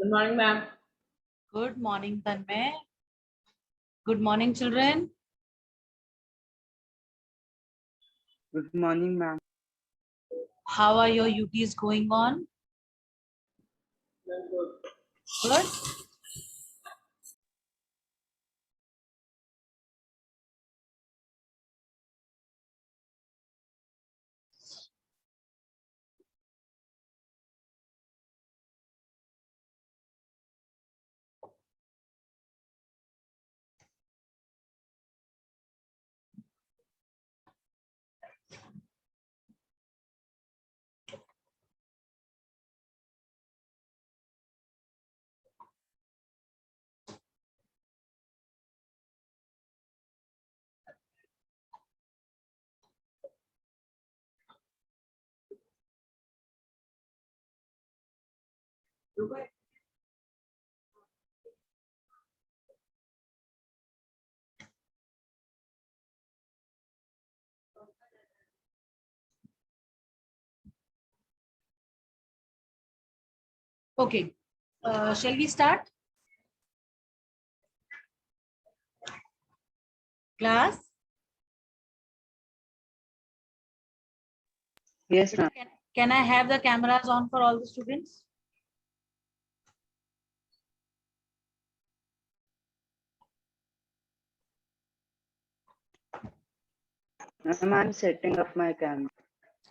Good morning, ma'am. Good morning, Tanmay. Good morning, children. Good morning, ma'am. How are your UTs going on? Good. Okay. Shall we start? Class? Yes, ma'am. Can I have the cameras on for all the students? Ma'am, I'm setting up my camera.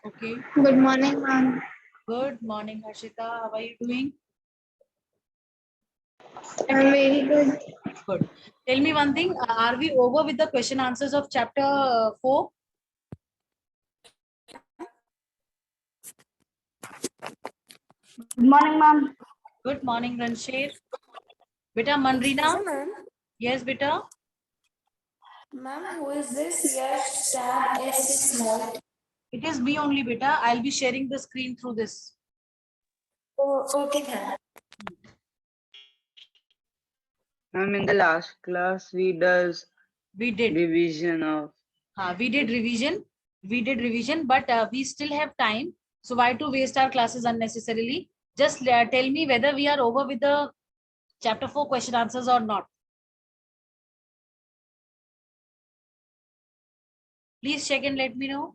Okay. Good morning, ma'am. Good morning, Harshita. How are you doing? I'm very good. Good. Tell me one thing. Are we over with the question answers of chapter 4? Good morning, ma'am. Good morning, Ranshir. Beta Manrina? Ma'am, Yes, beta. who is this? Yes, tab S6 right? It is me only, beta. I'll be sharing the screen through this. Oh, okay, ma'am. Ma'am, in the last class, we does We did. division of. We did revision. We did revision, but we still have time. So why to waste our classes unnecessarily? Just tell me whether we are over with the chapter 4 question answers or not. Please check and let me know.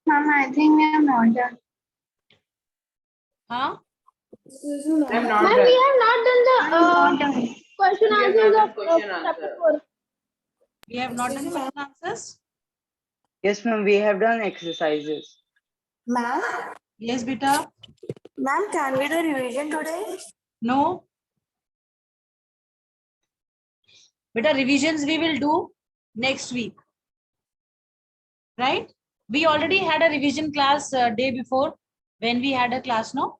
Ma'am, I think we are not done. Huh? Excuse me, I'm ma'am. not Ma'am, done. we have not done the We question have answers not of done question chapter answer. 4. We have not done Excuse me, question answers. Yes, ma'am, we have done exercises. Ma'am, Yes, beta. can we do revision today? No. Beta, revisions we will do next week. Right? We already had a revision class day before when we had a class, no?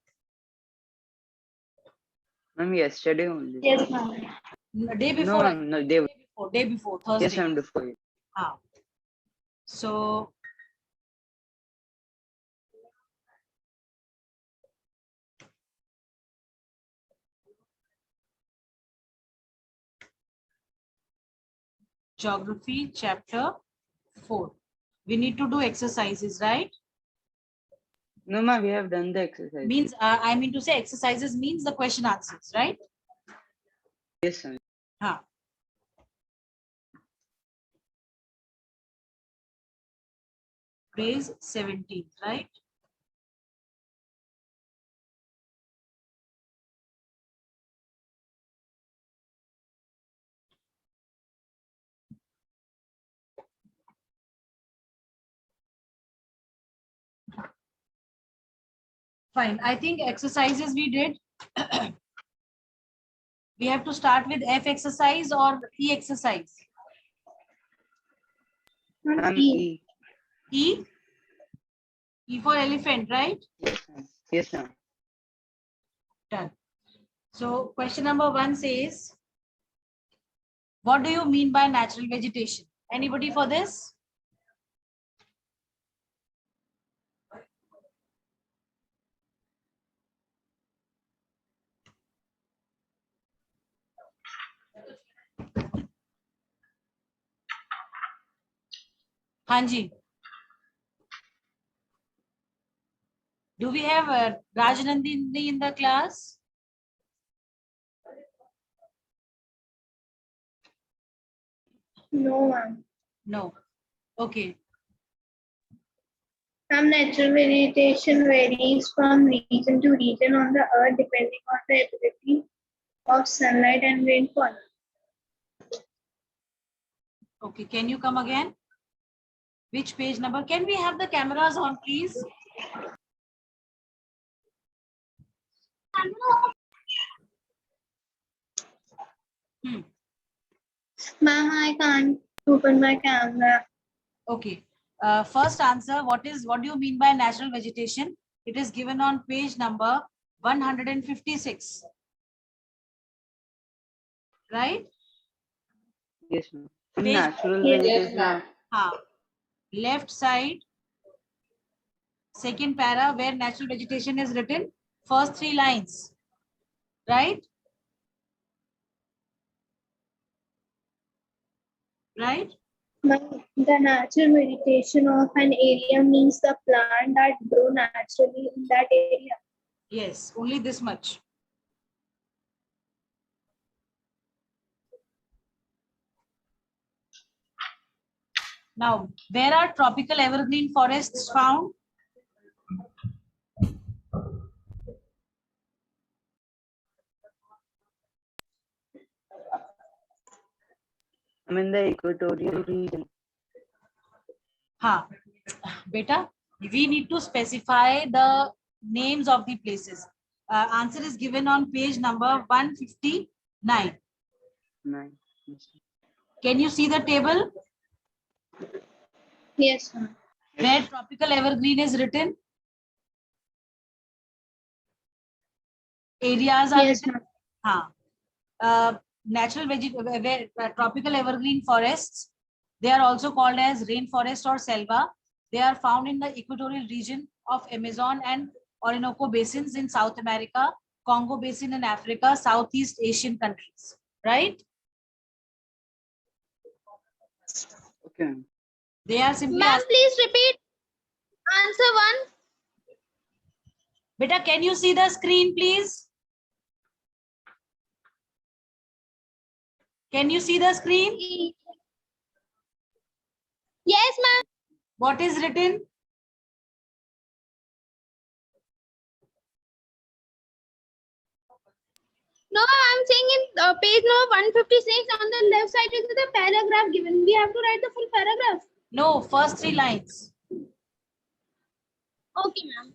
Ma'am, yesterday only. Yes, ma'am. Day No, before. ma'am, no, Day before, Thursday. yes, ma'am, before you. So geography chapter 4. We need to do exercises, right? No, ma'am, we have done the exercise. Means I mean to say exercises means the question answers, right? Yes, ma'am. Page 17, right? Fine. I think exercises we did. We have to start with F exercise or E exercise. Ma'am, E. E? E for elephant, right? Yes, ma'am. Yes, ma'am. Done. So question number 1 says, what do you mean by natural vegetation? Anybody for this? Hanji. Do we have Rajnandini in the class? No, ma'am. No. Okay. Some natural vegetation varies from region to region on the earth depending on the ability of sunlight and rainfall. Okay. Can you come again? Which page number? Can we have the cameras on, please? Ma'am, I can't open my camera. Okay. First answer, what do you mean by natural vegetation? It is given on page number 156. Right? Yes, ma'am. Page- Natural Yes, vegetation. ma'am. Left side, second para where natural vegetation is written, first 3 lines. Right? Right? Ma'am, the natural vegetation of an area means the plant that grow naturally in that area. Yes, only this much. Now, where are tropical evergreen forests found? I'm in the equatorial region. Ha, beta, we need to specify the names of the places. Answer is given on page number 159. Nice. Yes, ma'am. Can you see the table Yes, ma'am. where tropical evergreen is written? Areas are Yes, written. ma'am. Tropical evergreen forests, they are also called as rainforest or selva. They are found in the equatorial region of Amazon and Orinoco basins in South America, Congo basin in Africa, Southeast Asian countries. Right? Okay, ma'am. They are simply Ma'am, please repeat answer one. Beta, can you see the screen, please? Can you see the screen? Yes, ma'am. What is written? No, I'm saying in page number 156 on the left side is the paragraph given. We have to write the full paragraph. No, first 3 lines. Okay, ma'am.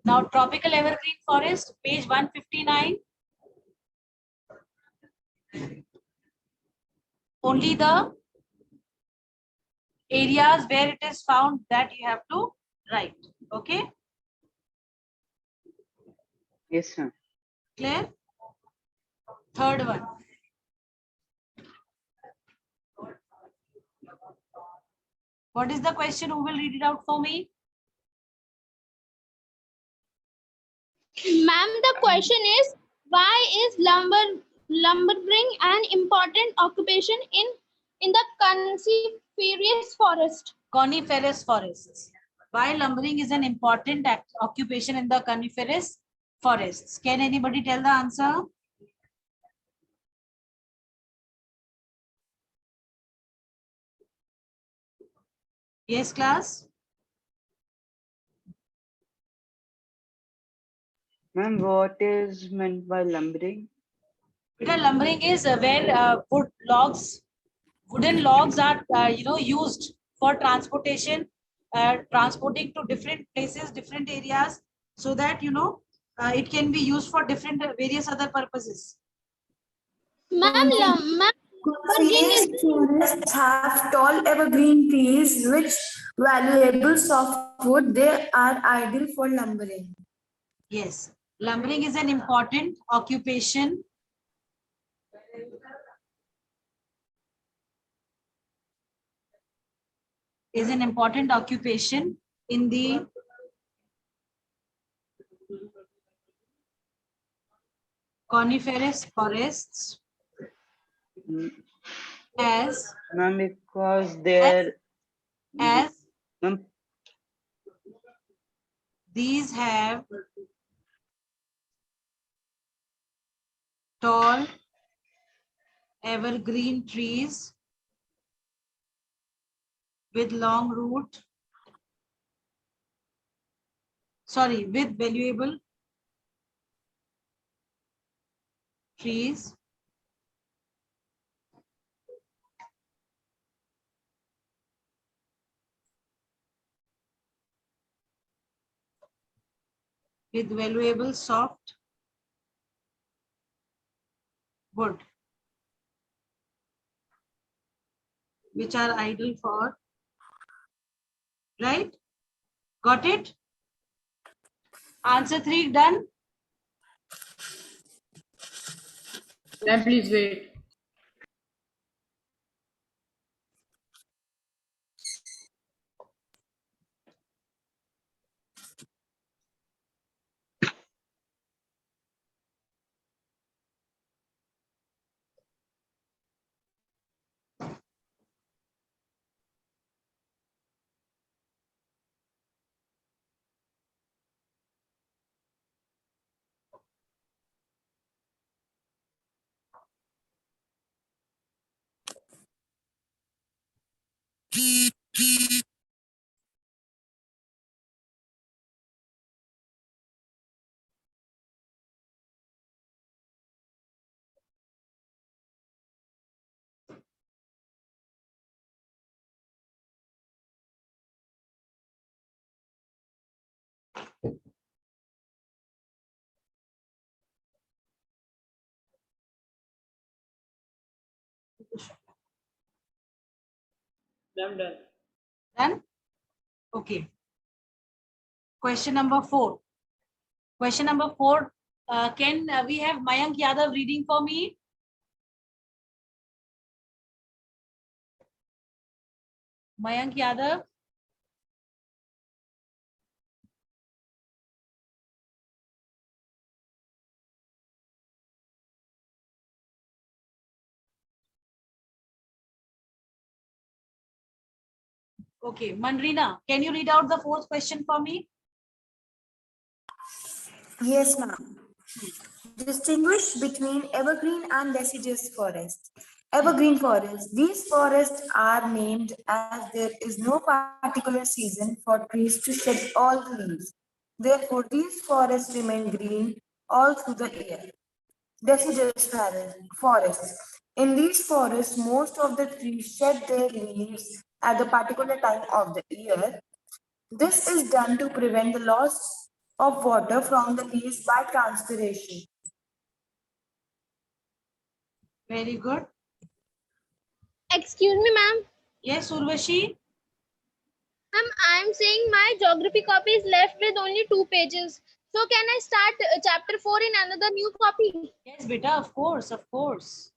Now, tropical evergreen forest, page 159. Only the areas where it is found that you have to write. Okay? Yes, ma'am. Clear? Third one. What is the question? Who will read it out for me? Ma'am, the question is, why is lumbering an important occupation in the coniferous forest? Coniferous forests. Why lumbering is an important occupation in the coniferous forests? Can anybody tell the answer? Yes, class? Ma'am, what is meant by lumbering? Beta, lumbering is where wooden logs are used for transportation, transporting to different places, different areas, so that it can be used for different various other purposes. Ma'am, Coniferous forests have tall evergreen trees which valuable softwood. They are ideal for lumbering. Yes, lumbering is an important occupation is an important occupation in the coniferous forests as Ma'am, because there, as ma'am, these have tall evergreen trees with long root, with valuable trees with valuable soft wood, which are ideal for, right? Got it? Answer 3 done. Ma'am, please wait. Ma'am, done. Done? Okay. Question number 4. Question number 4. Can we have Mayank Yadav reading for me? Mayank Yadav. Okay, Manrina, can you read out the 4th question for me? Yes, ma'am. Distinguish between evergreen and deciduous forest. Evergreen forests. These forests are named as there is no particular season for trees to shed all the leaves. Therefore, these forests remain green all through the year. Deciduous forests. In these forests, most of the trees shed their leaves at the particular time of the year. This is done to prevent the loss of water from the leaves by transpiration. Very good. Excuse me, ma'am. Yes, Urvashi. Ma'am, I am saying my geography copy is left with only 2 pages. So can I start chapter 4 in another new copy? Yes, beta, of course, of course.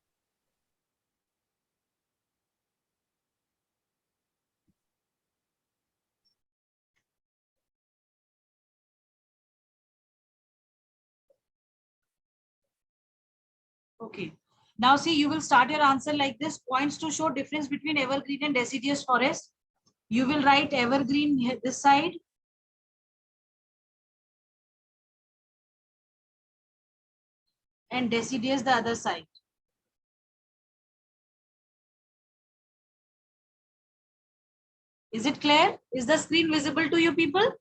Okay. Now see, you will start your answer like this. Points to show difference between evergreen and deciduous forest. You will write evergreen this side. And deciduous the other side. Is it clear? Is the screen visible to you people?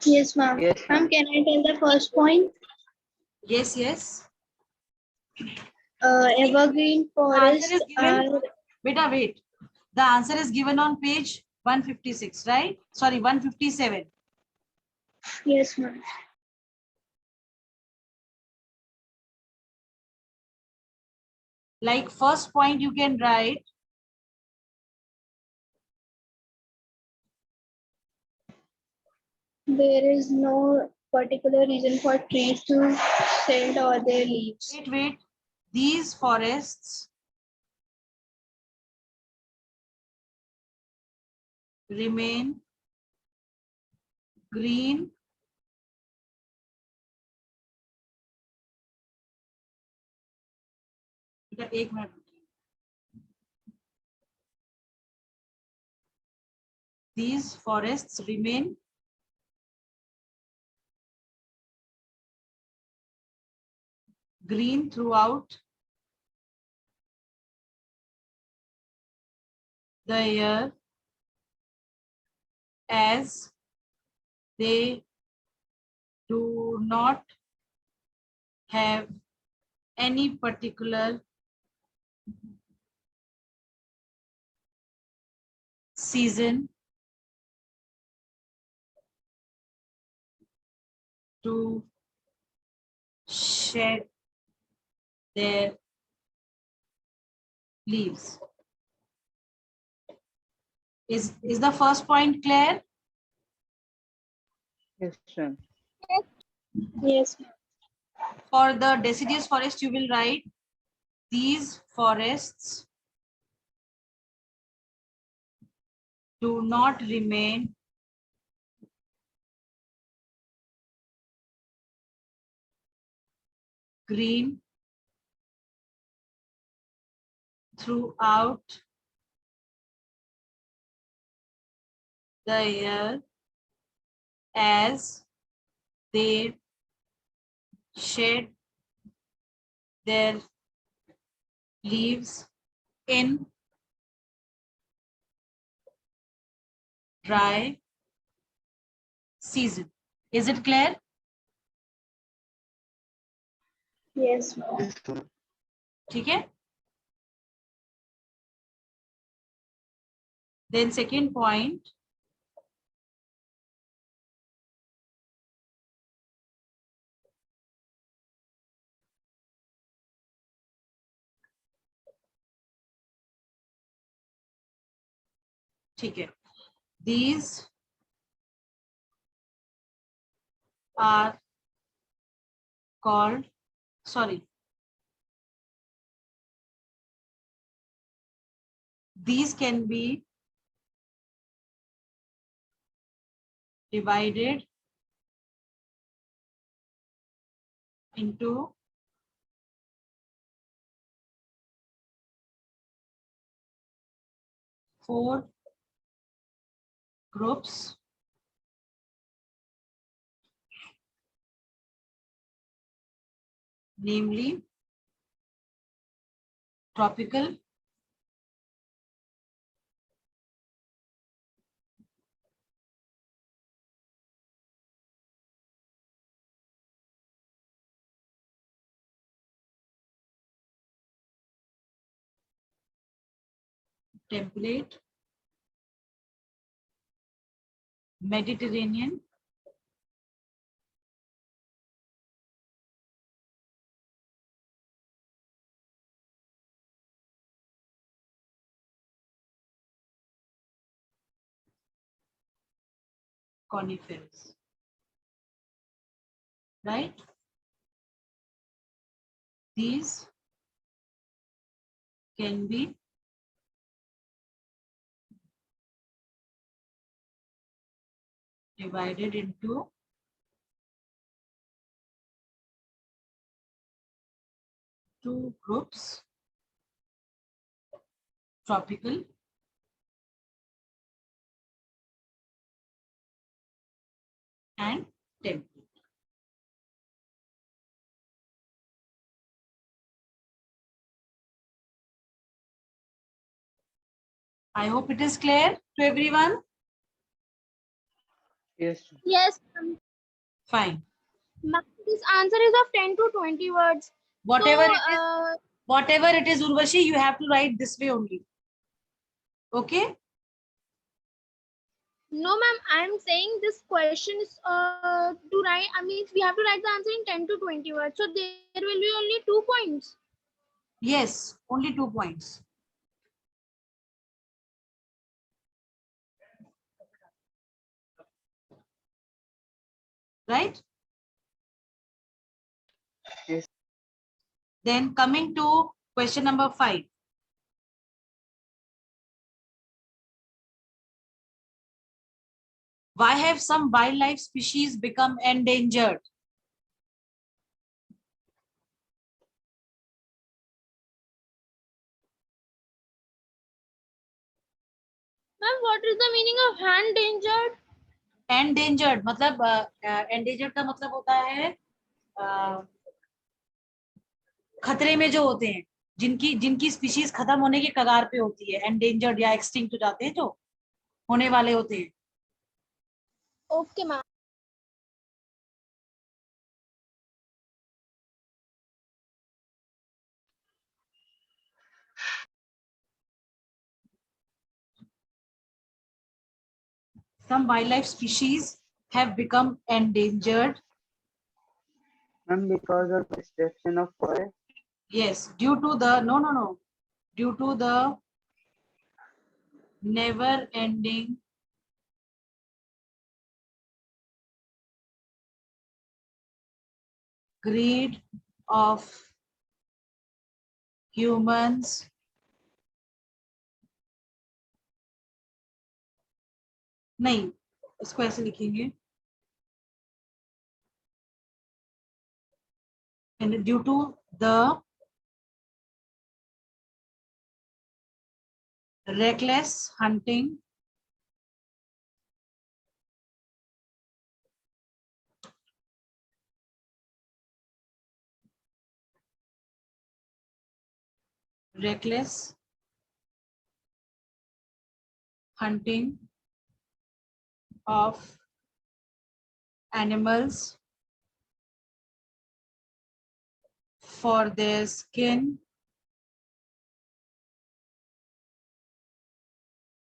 Yes, ma'am. yes, Ma'am, can I tell the first point? Yes, yes. Evergreen The answer forests is given. are... Beta, wait. The answer is given on page 156, right? Sorry, 157. Yes, ma'am. Like first point you can write. There is no particular reason for trees to shed all their leaves. Wait. These forests remain green एक minute these forests remain green throughout the year as they do not have any particular season to shed their leaves. Is the first point clear? Yes, ma'am. Yes. For the deciduous forest, you will write these forests do not remain green throughout the year as they shed their leaves in dry season. Is it clear? Yes. Yes, ma'am. ठीक है? Then second point, ठीक है, these are called, sorry, these can be divided into four groups, namely tropical, temperate, Mediterranean, conifers, right? These can be divided into two groups, tropical and temperate. I hope it is clear to everyone. Yes, ma'am. Yes. Fine. Ma'am, this answer is of 10 to 20 words. Whatever So, it is, whatever it is, Urvashi, you have to write this way only. Okay? no, ma'am, I'm saying this question is to write. I mean, we have to write the answer in 10 to 20 words. So there will be only 2 points. Yes, only 2 points. Right? Yes. Then coming to question number 5. Why have some wildlife species become endangered? Ma'am, what is the meaning of endangered? Endangered मतलब endangered का मतलब होता है खतरे में जो होते हैं, जिनकी जिनकी स्पीशीज खत्म होने के कगार पे होती है, एंडेंजर्ड या एक्सटिंक्ट हो जाते हैं, जो होने वाले होते हैं. Okay, ma'am. Some wildlife species have become endangered. Ma'am, because of destruction of forest. Yes, due to the due to the never ending greed of humans नहीं, इसको ऐसे लिखेंगे, and due to the reckless hunting of animals for their skin,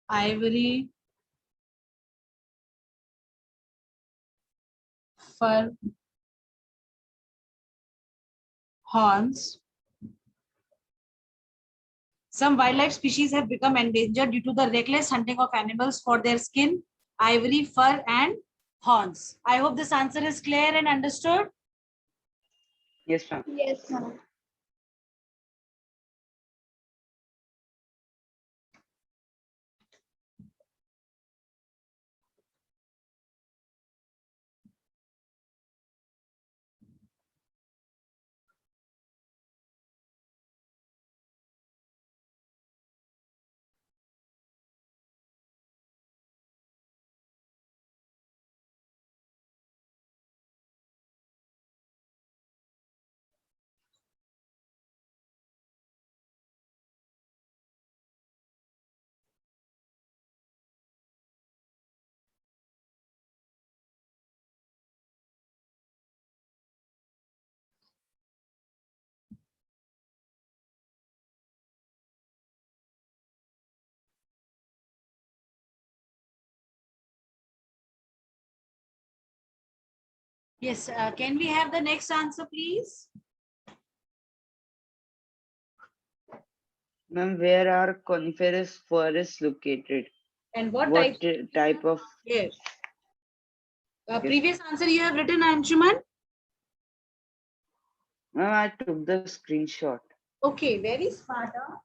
ivory, fur, horns. Some wildlife species have become endangered due to the reckless hunting of animals for their skin, ivory, fur, and horns. I hope this answer is clear and understood. Yes, ma'am. Yes, ma'am. Yes, can we have the next answer, please? Ma'am, where are coniferous forests located? And what What type? type of? Yes. Previous answer you have written, Anshuman? Ma'am, I took the screenshot. Okay, very smart. Huh?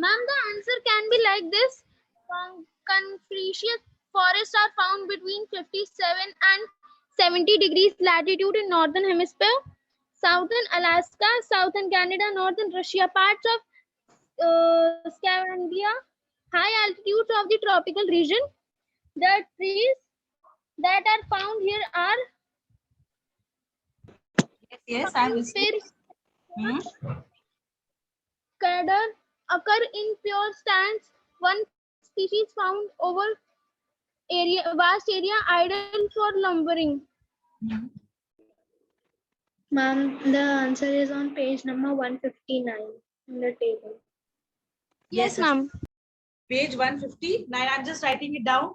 Ma'am, the answer can be like this. Coniferous forests are found between 57 and 70 degrees latitude in northern hemisphere, southern Alaska, southern Canada, northern Russia, parts of Scandinavia, high altitudes of the tropical region. The trees that are found here are Yes, I'm listening. Cedar occur in pure stands. One species found over vast area ideal for lumbering. Ma'am, the answer is on page number 159 in the table. Yes, ma'am. Page 159. I'm just writing it down.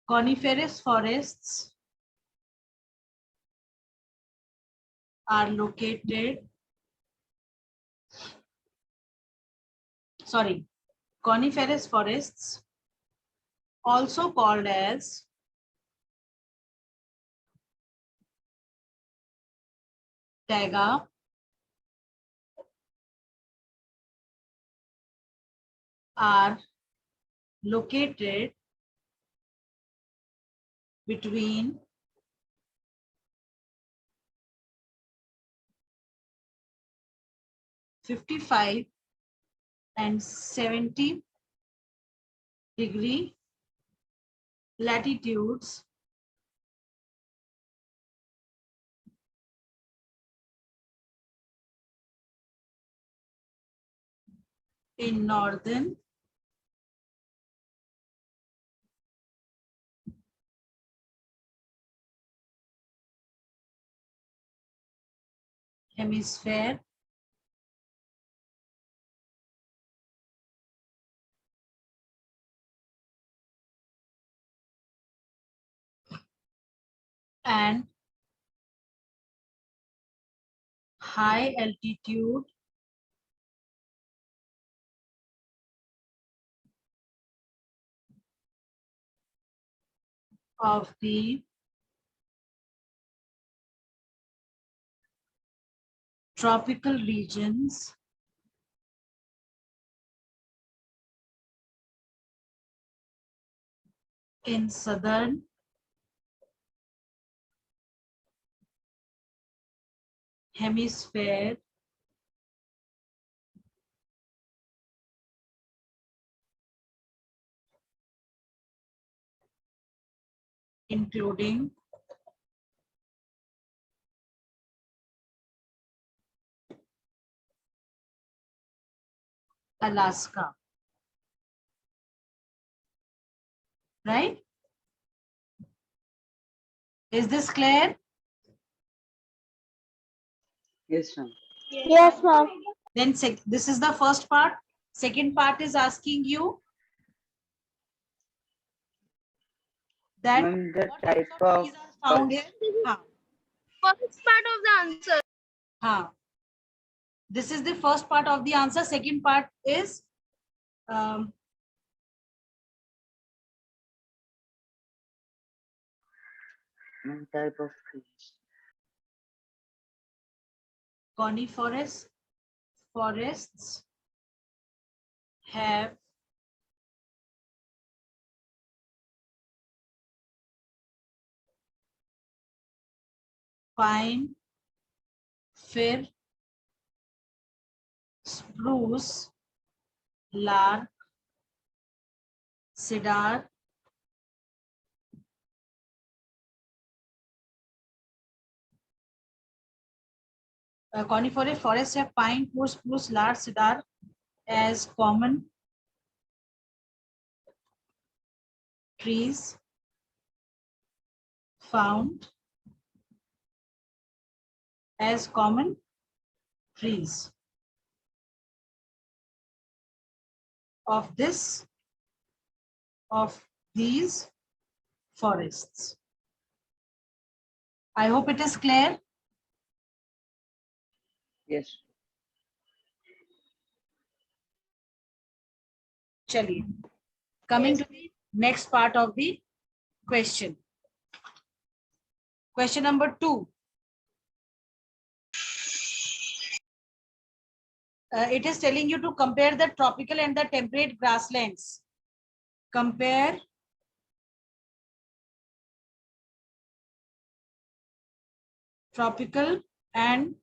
Coniferous forests are located, coniferous forests, also called as taiga, are located between 55 and 70° latitudes in northern hemisphere and high altitude of the tropical regions in southern hemisphere including Alaska, right? Is this clear? Yes, ma'am. Yes, ma'am. Then this is the first part. Second part is asking you that Ma'am, the what type types of of trees are found here. First part of the answer. This is the first part of the answer. Second part is ma'am, type of trees. coniferous forests have pine, fir, spruce, larch, cedar, coniferous forests have pine, fir, spruce, larch, cedar as common trees found as common trees of these forests. I hope it is clear. Yes. Chaliye. Coming to the next part of the question. Question number 2. It is telling you to compare the tropical and the temperate grasslands. Compare tropical and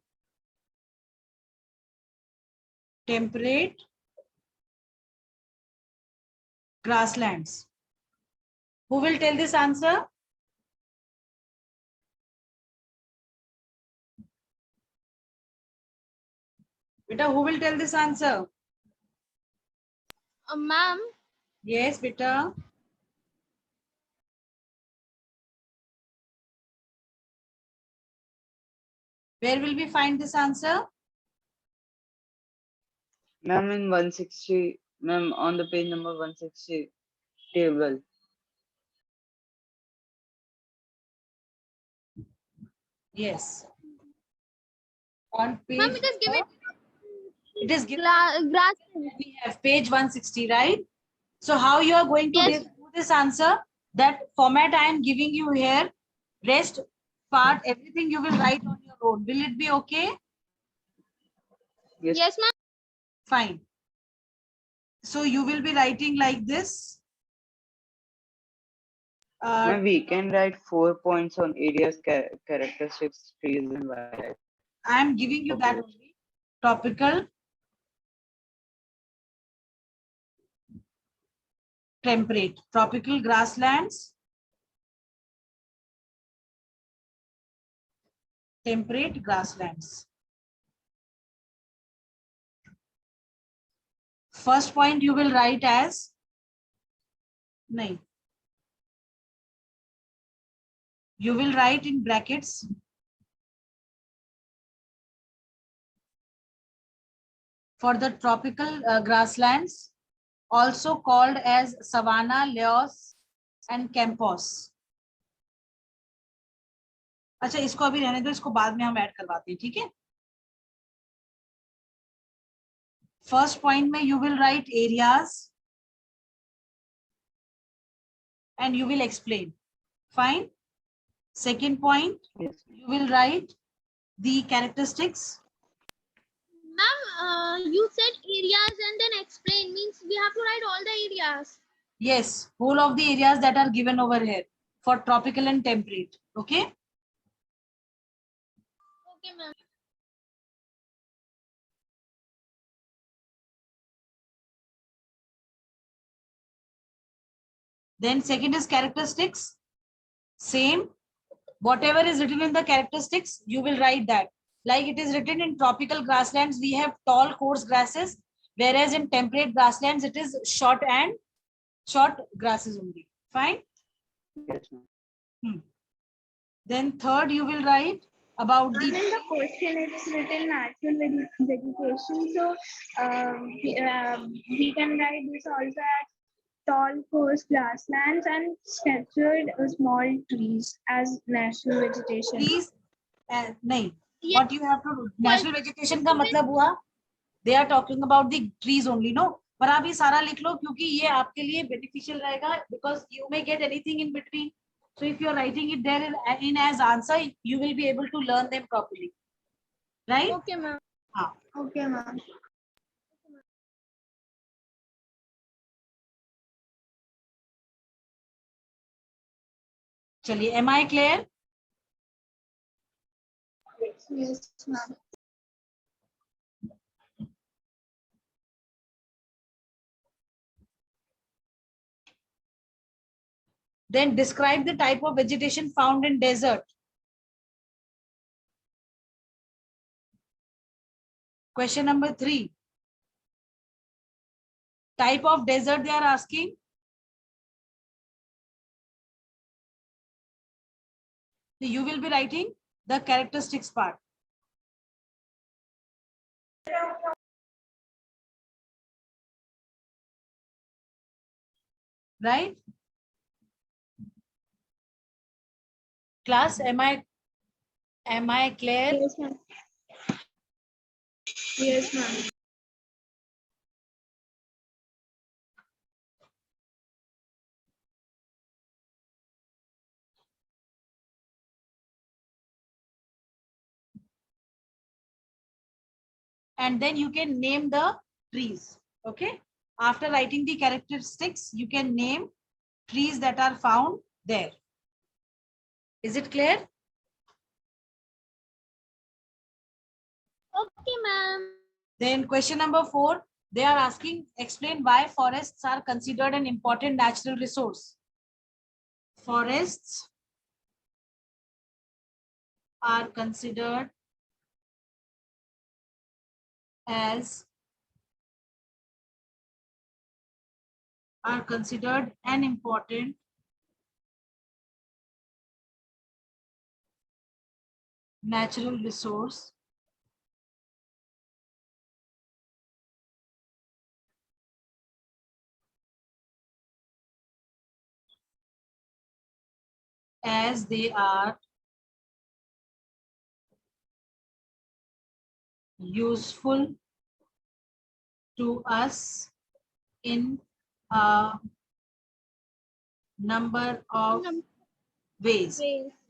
temperate grasslands. Who will tell this answer? Beta, who will tell this answer? Ma'am, Yes, beta. Where will we find this answer? Ma'am, in 160, ma'am, on the page number 160 table. Yes. On page, Ma'am, it is given it is given, grass. we have page 160, right? So how you are going to Yes. do this answer? That format I am giving you here, rest part, everything you will write on your own. Will it be okay? Yes. Yes, ma'am. Fine. So you will be writing like this. Ma'am, we can write 4 points on areas, characteristics, trees, and wildlife. I am giving you that Okay. only. Tropical, temperate, tropical grasslands, temperate grasslands. First point you will write as, nahi. You will write in brackets for the tropical grasslands, also called as savanna, laos and campos. अच्छा इसको अभी रहने दो, इसको बाद में हम add करवाते हैं, ठीक है? फर्स्ट पॉइंट में you will write areas and you will explain. Fine. Second point, Yes. you will write the characteristics. Ma'am, you said areas and then explain, means we have to write all the areas. Yes, whole of the areas that are given over here for tropical and temperate. Okay. Okay, ma'am. Then second is characteristics. Same. Whatever is written in the characteristics, you will write that. Like it is written in tropical grasslands, we have tall, coarse grasses, whereas in temperate grasslands, it is short grasses only. Fine. Yes, ma'am. Then third, you will write about And in the the question, it's written natural vegetation. So we can write this also as tall, coarse grasslands and statured small trees as natural vegetation. trees. नहीं, Yes. what you have to do, national vegetation का मतलब हुआ, they are talking about the trees only, no? पर आप ये सारा लिख लो क्योंकि ये आपके लिए beneficial रहेगा, because you may get anything in between. So if you are writing it there in as answer, you will be able to learn them properly, right? Okay, ma'am. हाँ. Okay, ma'am. चलिए, am I clear? Yes, ma'am. Then describe the type of vegetation found in desert. Question number 3. Type of desert they are asking. So you will be writing the characteristics part. Right? Class, am I clear? Yes, ma'am. Yes, ma'am. And then you can name the trees. Okay. After writing the characteristics, you can name trees that are found there. Is it clear? Okay, ma'am. Then question number 4, they are asking, explain why forests are considered an important natural resource. Forests are considered as an important natural resource as they are useful to us in a number of ways.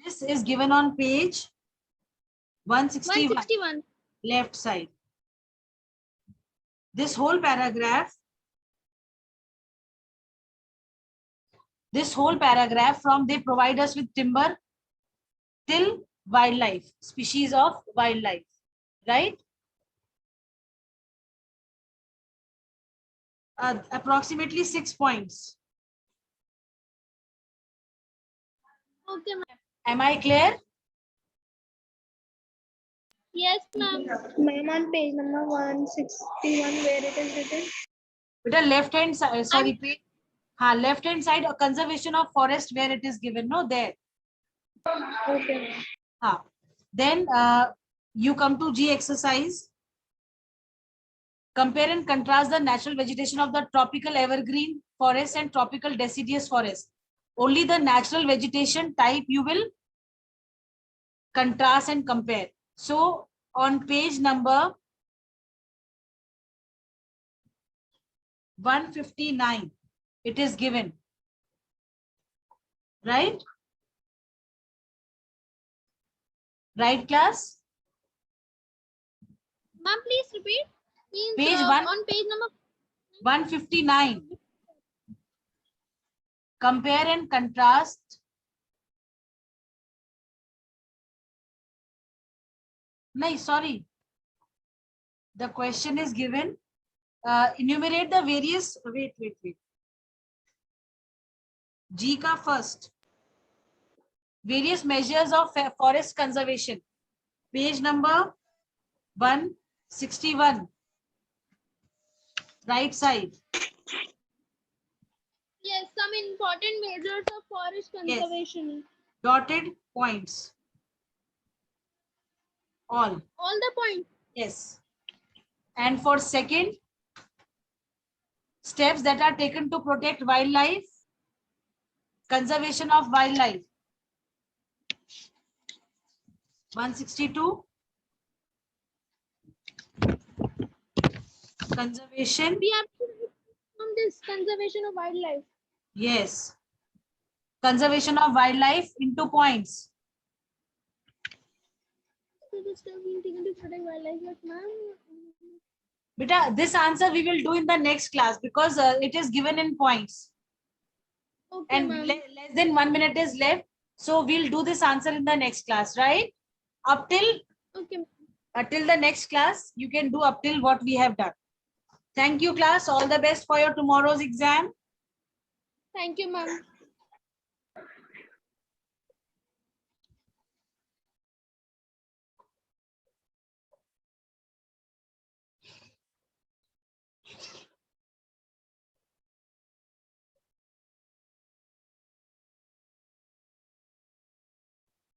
This is given on page 161, 161. left side. This whole paragraph from they provide us with timber till wildlife, species of wildlife, right? Approximately 6 points. Okay, ma'am. Am I clear? Yes, ma'am. Ma'am, on page number 161, where it is written. With a left hand side, sorry, left hand side, a conservation of forest where it is given, no, there. Okay, ma'am. Then you come to G exercise. Compare and contrast the natural vegetation of the tropical evergreen forest and tropical deciduous forest. Only the natural vegetation type you will contrast and compare. So on page number 159, it is given, right? Right, class? Ma'am, please repeat. Means, Page one. on page number 159. Compare and contrast. No, sorry. The question is given. Enumerate the various. Wait. G ka first. Various measures of forest conservation. Page number 161. Right side. yes, some important measures of forest Yes. conservation. Dotted points. All. All the points. Yes. And for second, steps that are taken to protect wildlife, conservation of wildlife. 162. Conservation. We have to write from this conservation of wildlife. Yes. Conservation of wildlife into points. So the steps being taken to protect wildlife, but ma'am. Beta, this answer we will do in the next class because it is given in points. Okay, And ma'am. less than 1 minute is left. So we'll do this answer in the next class, right? Up till Okay. till the next class, you can do up till what we have done. Thank you, class. All the best for your tomorrow's exam. Thank you, ma'am.